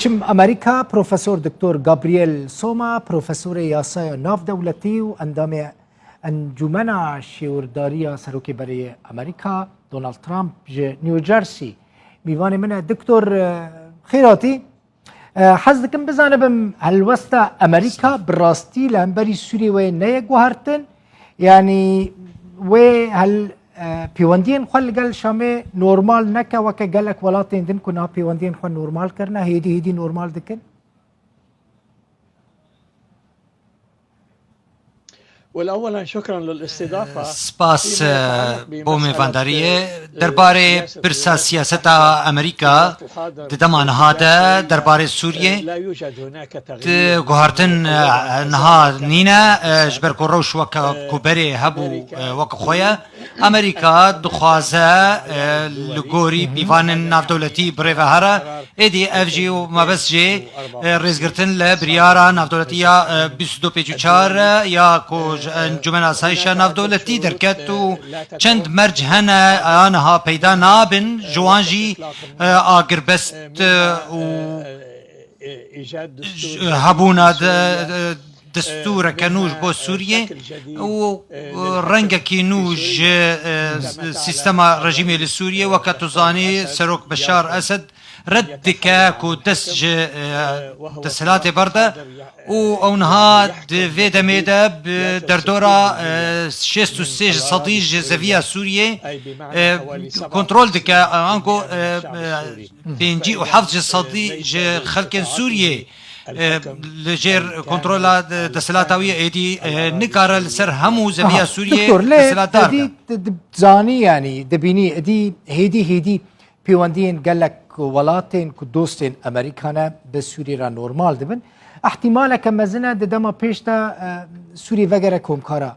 هچم امریکا پروفسور دکتور گابریل سوما پروفسور یاسای ناف دولتی و اندام انجمن شیورداری سروکی برای امریکا دونالد ترامپ نیوجرسی میوان من دکتور خیراتی حز دکم بزنم هالوسط امریکا براستی لامبری سوری و نیگ وهرتن یعنی و هل پیوندین خال قال شامه نورمال نکا وکه قالك ولاتین دن کنا پیوندین خال نورمال کرنا هیدی نورمال دکن والأولا شكرا للاستضافة. سپاس بۆ میێڤانداریە دەربارەی پرسە سیاسەتا ئەمریکا دەما نەهادە دەربارەی سووریێ گوهارتن نەها نینە ji ber ku rewş weke ku berê hebû weke xwe ye ئەمریکا dixwaze li gorî pîvanên navdewletî birêve here êdî ev jî û mebest jê rêzgirtin li biryara navdewletiya 2254 ya ku انجمن آسایش ناودولتی درکت و چند مرج هنه آنها پیدا نابن جوانجی آگربست و هبونا دستور کنوش با سوریه و رنگ کی نوج سیستم رژیمی لسوریه و کتوزانی سروک بشار اسد رد که کو تسهیلات برده و اونها في دميدا در دورا 63 صديج زفيا سوريا كنترول دكا انكو بينجي وحفظ صديج خلق سوريا لجير كنترولا دسلاتاوية ايدي نكار السر همو زفيا سوريا دسلات دار زاني يعني دبيني ادي هيدي بيواندين قال لك ولاتين كدوستين امريكانا بسوريا را نورمال دبن احتمالا كمزنا دما بيشتا سوري وغيره كومكارا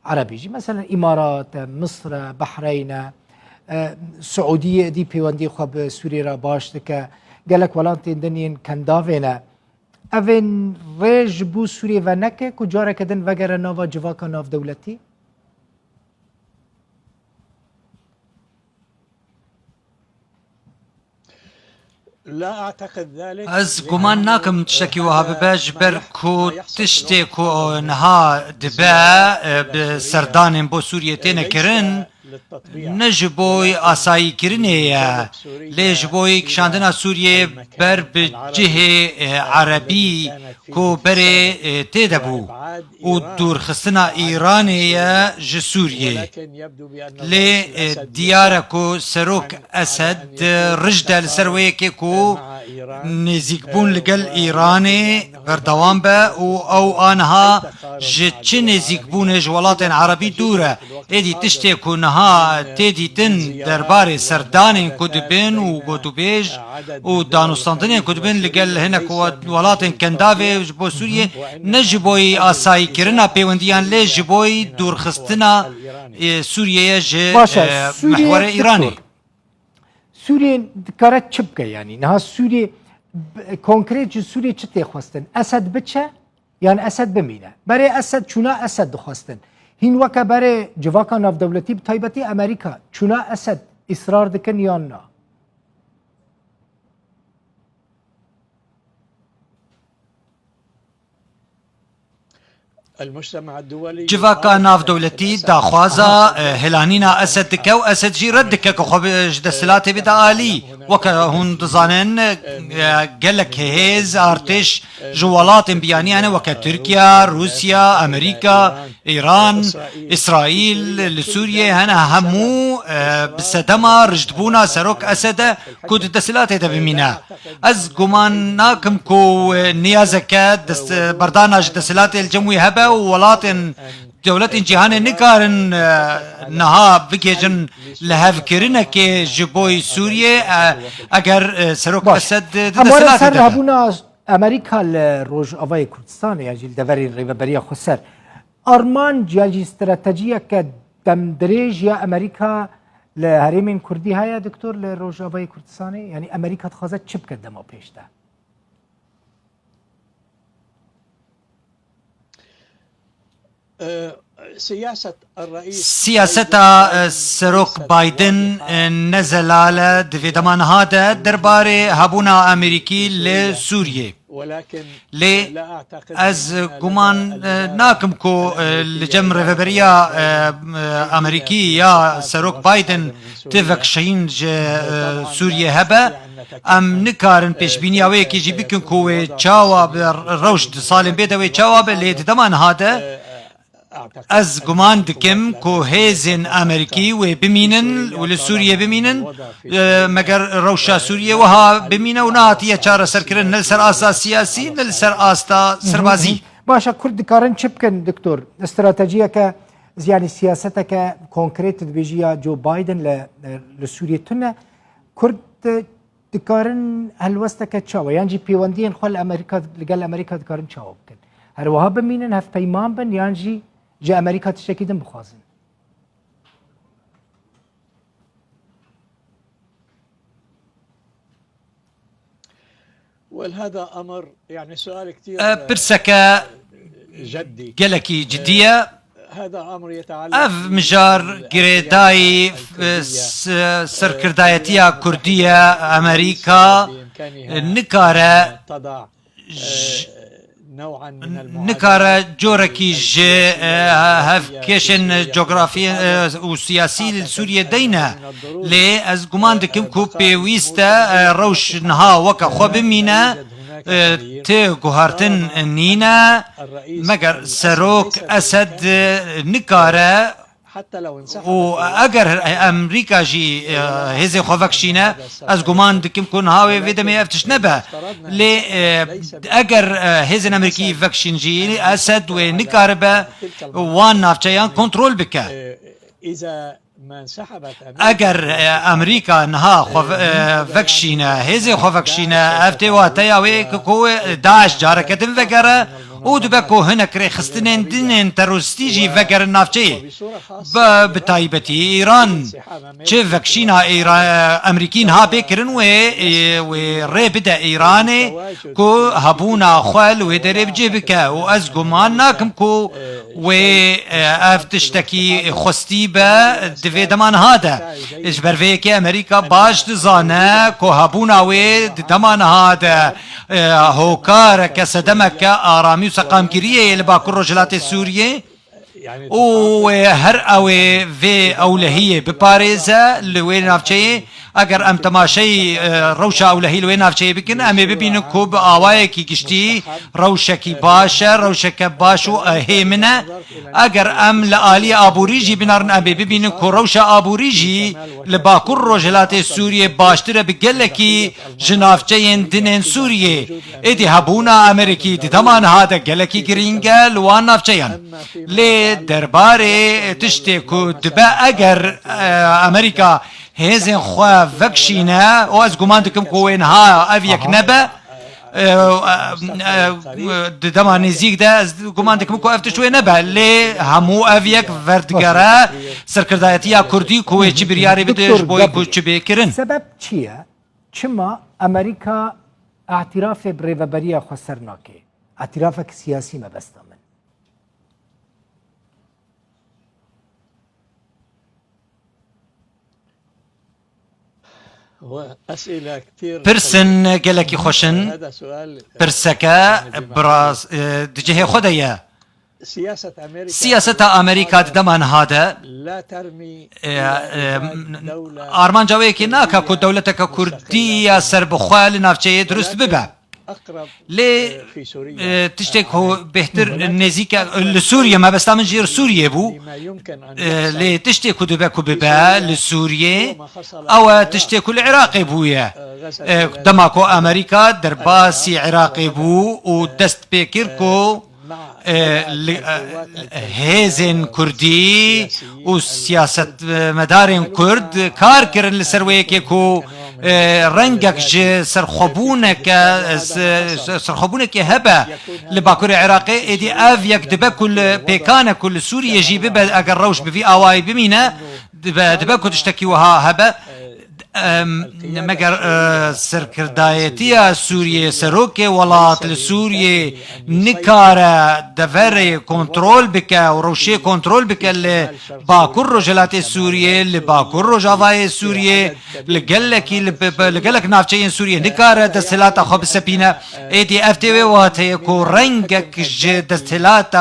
عربي جي مثلا امارات مصر بحرين سعوديه دي بيواندي خب سوري را باش دك قالك ولاتين دنين كندافينا افن ريج بو سوري ونك كجاره كدن وغيره نوفا جواكا نوف دولتي لا أعتقد ذلك. از گمان ناکم تشتکی و هبباج بر کو تشتی کو نها دبا بسردان بو سوریه تینه کرن نجبوی آسایی کرنه لیجبوی کشاندنا سوریه بر بجه عربی کو بره تیدبو و دور خستنا ایرانیه ج سوریه لی دیاره کو سروک اسد رجده لسرویه که کو نزیک بون لگل ایرانی بردوان به او آنها جه نزیک بون جوالات عربی دوره ایدی تشتی کو نها تیدی تن درباره سردان کدبین و گوتوبیج و دانستاندن کدبین لگل هنک ولات کنداوی بو سوریه نجبوی آسایی کرنا پیوندیان لی جبوی دورخستنا سوریه جه محور ایرانی سوریه دکارت چبکه یعنی نه سوریه کنکریت سوریه چه تخواستن اسد بچه یعنی اسد بمینه برای اسد چونه اسد دخواستن هین وکه برای جواکا ناف دولتی بطایبتی امریکا چونه اسد اصرار دکن یا نه جواکا ناف دولتی داخوازا هلانینا اسد دکه و اسد جی رد دکه که خوب جدسلاتی بدا آلی وکه هون دزانن گلک هیز ارتش جوالات بیانیانه وکه ترکیا روسیا امریکا ایران اسرائیل لسوریه هنه همو بسدما رجدبونا سروک اسد کود دسلاتی دا بمینه از گمان ناکم کو نیازکه بردانا جدسلاتی الجموی هبه ولاتن دولت جهان نکارن نها بکیجن لهف کرنه که جبوی سوریه اگر سروک اسد دسلات سر هبونا امریکا لروج آوای کردستان یعنی دورین ریوبریا خسر ارمان جیاجی استراتیجیه که دمدریج یا امریکا لهرمین کردی های دکتر لروج آوای کردستان یعنی امریکا تخوازه چپ کرده ما پیشته سياسة الرئيس سياستا سروك بايدن نزل على دفيدمان هذا درباري هبونا أمريكي لسوريا ولكن لي لا أعتقد از گمان ناکم کو لجم رهبریا امریکی یا سروک بايدن تفکشین سوریه هبه ام نکارن پیش بینی اوه کی جی بکن کو چاوا روش سالم بیده چاوا به لید دمان هاده از گمان دکم کو هیزن امریکی و بمینن و سوریه بمینن مگر روشا سوریه وها بمینه و نهاتیه چاره سرکرن نل سر آسا سیاسی نل سر آستا سربازی باشا كرد كارن شبكن دكتور استراتيجية ك يعني سياستك كونكريت بيجيا جو بايدن لسوريا تنا كرد دكارن هالوستك تشاو يعني جي بيواندين خل امريكا لقال امريكا دكارن تشاو بكن هل وهاب مينن هف بيمان بن يعني جي امريكا تشتكي دم بخازن وهذا أمر يعني سؤال كثير برسكا جدي جلكي جدية هذا أمر يتعلق اف مجار قريداي سركردايتيا كردية امريكا نكارة تضع نوعا من نكارة جوركي جي هفكيشن جغرافي وسياسي لسوريا دينا لي از گمان دكم كو بيويستا روش نها وكا خوب مينا تي گوهارتن نينا مگر سروك اسد نكارة حتى لو انسحب و اگر امریکا جی هزي خوفکشینه از گمان دکم کن هاوی ویدمی افتش نبه لی اگر هزن امریکی فکشین جی اسد و نکاربه وان نافچیان کنترول بکه إذا ما انسحبت اگر امریکا نها خوفکشینه هزي خوفکشینه افتی و تیاوی که داعش جارکتن وگره او دبکو هنک ری خستنین دینین تروریستی وگر نافچه بتایبتی ایران چه وکشینا امریکین ها بکرن و ری بده ایرانه کو هبونا خوال و دری بجه بکه و از گمان ناکم کو و افتشتکی خستی به دوی دمان هاده اش بروی که امریکا باش دزانه کو هبونا و دمان هاده هوکار كسدمك آرامی و سقامگیریه لباکر رجلات سوریه و هر اوه في اولهیه بپاريزه لوی نافچه اگر ام تماشای روشا اولهی لوی نافچه بکن امی ببینن کو با آوائه کی گشتی روشکی باشه روشک باشو اهیمنه اگر ام لآلی آبوریجی بنارن امی ببینن کو روشا آبوریجی لباکر رجلات سوریه باشتره بگلکی جنافچه دنین سوریه ایدی هبونا امریکی دی دمان هاده گلکی گرینگه لوان نافچه لی درباره تشتی کو دبا اگر امریکا هزن خواه وکشینه و از گمان دکم کوین ها اویک نبه دما نزیک ده از گمان دکم کو افتشوی نبه لی همو اویک وردگره سرکردایتی کردی کوی چی بریاری بدهش بوی کو چی بکرن سبب چیه؟ چما امریکا اعتراف بریوبریا خسرناکه اعترافك سياسي ما بستمن أسئلة كثير برسن گلکی خوشن هذا سؤال برسكا براس دجه خدايا سياسة أمريكا دمان هذا لا ترمي آرمان جاوي كي ناكا كو دولتك كردية سربخوال نافچه درست ببا لي تشتك هو بهتر نزيكا لسوريا ما بس من جير سوريا بو لي تشتك دبكو ببا لسوريا او تشتك العراق بويا دماكو امريكا درباسي عراقي بو ودست بكيركو هيزن كردي وسياسة مدارن كرد كار كرن لسرويكي كو رنگك جه سرخبونك هبه لباكور عراقي ايدي افيك دبا كل بيكانا كل سوريا جي ببا اگر روش بفي اواي بمينا دبا كو تشتكي وها هبه مگر سرکردایتی سوریه سروک ولات لسوریه نکاره دفر کنترل بکه و روشه کنترل بکه لباکر رجلات سوریه لباکر رجاوای سوریه لگلک نافچه سوریه نکاره دستلات خواب سپینه ایدی افتوی واته کو رنگک دستلات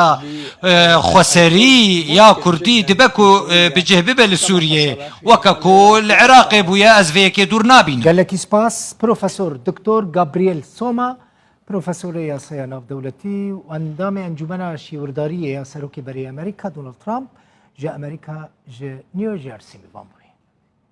خسری یا کردی دبکو بجهبه لسوریه وكاكو العراق بويا ازفيك دور نابين قال لك سباس بروفيسور دكتور جابرييل سوما بروفيسور يا سياناف دولتي وانضم انجمن شيورداريه يا سروكي بري امريكا دونالد ترامب جاء امريكا جاء نيو جيرسي